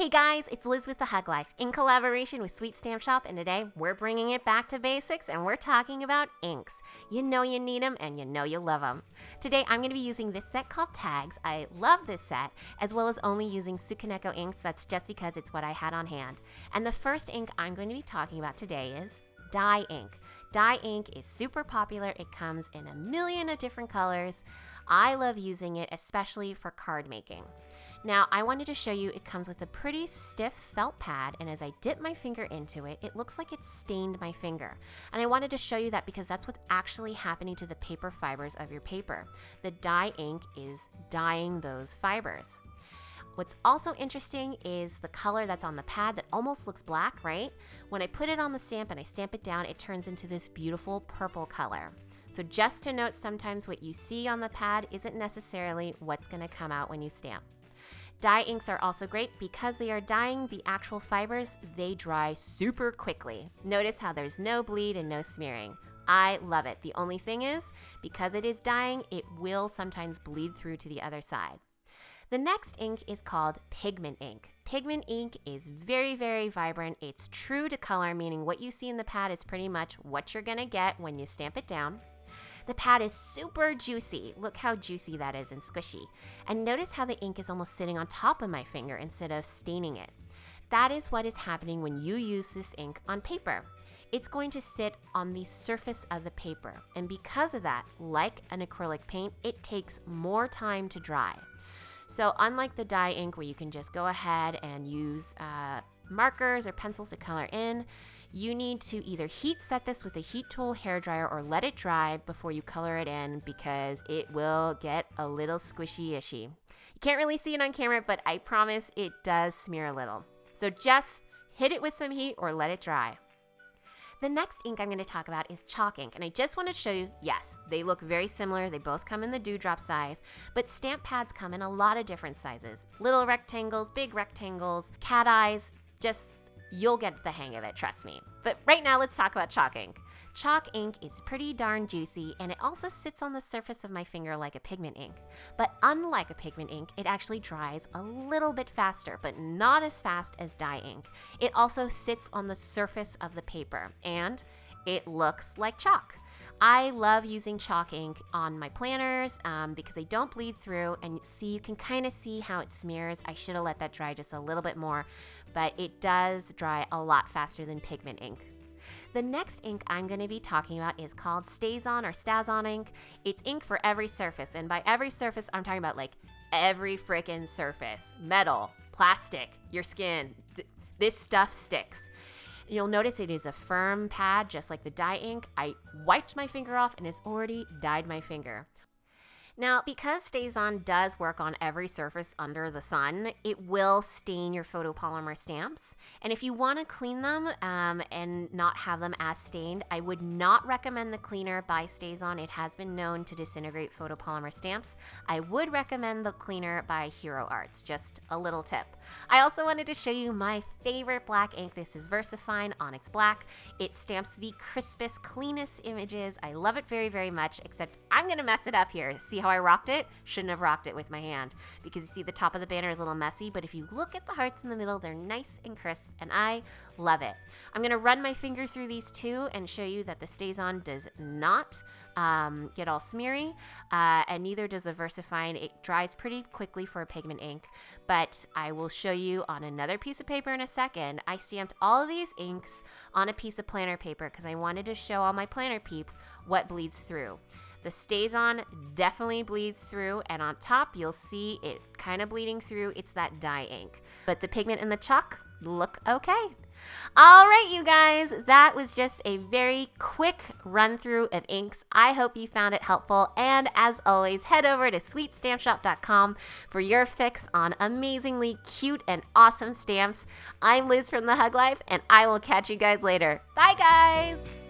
Hey guys, it's Liz with The Hug Life in collaboration with Sweet Stamp Shop, and today we're bringing it back to basics and we're talking about inks. You know you need them and you know you love them. Today I'm going to be using this set called Tags. I love this set, as well as only using Tsukaneko inks. That's just because it's what I had on hand. And the first ink I'm going to be talking about today is dye ink. Dye ink is super popular. It comes in a million of different colors. I love using it, especially for card making. Now, I wanted to show you it comes with a pretty stiff felt pad, and as I dip my finger into it, it looks like it stained my finger. And I wanted to show you that because that's what's actually happening to the paper fibers of your paper. The dye ink is dyeing those fibers. What's also interesting is the color that's on the pad that almost looks black, right? When I put it on the stamp and I stamp it down, it turns into this beautiful purple color. So just to note, sometimes what you see on the pad isn't necessarily what's going to come out when you stamp. Dye inks are also great because they are dyeing the actual fibers. They dry super quickly. Notice how there's no bleed and no smearing. I love it. The only thing is, because it is dyeing, it will sometimes bleed through to the other side. The next ink is called pigment ink. Pigment ink is very, very vibrant. It's true to color, meaning what you see in the pad is pretty much what you're gonna get when you stamp it down. The pad is super juicy. Look how juicy that is and squishy. And notice how the ink is almost sitting on top of my finger instead of staining it. That is what is happening when you use this ink on paper. It's going to sit on the surface of the paper. And because of that, like an acrylic paint, it takes more time to dry. So unlike the dye ink where you can just go ahead and use markers or pencils to color in, you need to either heat set this with a heat tool hairdryer or let it dry before you color it in, because it will get a little squishy-ishy. You can't really see it on camera, but I promise it does smear a little. So just hit it with some heat or let it dry. The next ink I'm going to talk about is chalk ink, and I just want to show you, yes, they look very similar. They both come in the dewdrop size, but stamp pads come in a lot of different sizes. Little rectangles, big rectangles, cat eyes, just you'll get the hang of it, trust me. But right now, let's talk about chalk ink. Chalk ink is pretty darn juicy, and it also sits on the surface of my finger like a pigment ink. But unlike a pigment ink, it actually dries a little bit faster, but not as fast as dye ink. It also sits on the surface of the paper, and it looks like chalk. I love using chalk ink on my planners because they don't bleed through, and see, you can kind of see how it smears. I should have let that dry just a little bit more, but it does dry a lot faster than pigment ink. The next ink I'm going to be talking about is called StazOn or StazOn ink. It's ink for every surface, and by every surface, I'm talking about like every frickin' surface. Metal, plastic, your skin, this stuff sticks. You'll notice it is a firm pad, just like the dye ink. I wiped my finger off and it's already dyed my finger. Now, because StazOn does work on every surface under the sun, it will stain your photopolymer stamps. And if you want to clean them and not have them as stained, I would not recommend the cleaner by StazOn. It has been known to disintegrate photopolymer stamps. I would recommend the cleaner by Hero Arts, just a little tip. I also wanted to show you my favorite black ink. This is VersaFine Onyx Black. It stamps the crispest, cleanest images. I love it very, very much, except I'm going to mess it up here. See how I rocked it? Shouldn't have rocked it with my hand, because you see the top of the banner is a little messy, but if you look at the hearts in the middle, they're nice and crisp, and I love it. I'm going to run my finger through these two and show you that the StazOn does not get all smeary, and neither does the VersaFine. It dries pretty quickly for a pigment ink, but I will show you on another piece of paper in a second. I stamped all of these inks on a piece of planner paper because I wanted to show all my planner peeps what bleeds through. The StazOn definitely bleeds through, and on top you'll see it kind of bleeding through. It's that dye ink. But the pigment and the chalk look okay. All right, you guys, that was just a very quick run through of inks. I hope you found it helpful, and as always, head over to sweetstampshop.com for your fix on amazingly cute and awesome stamps. I'm Liz from The Hug Life, and I will catch you guys later. Bye, guys!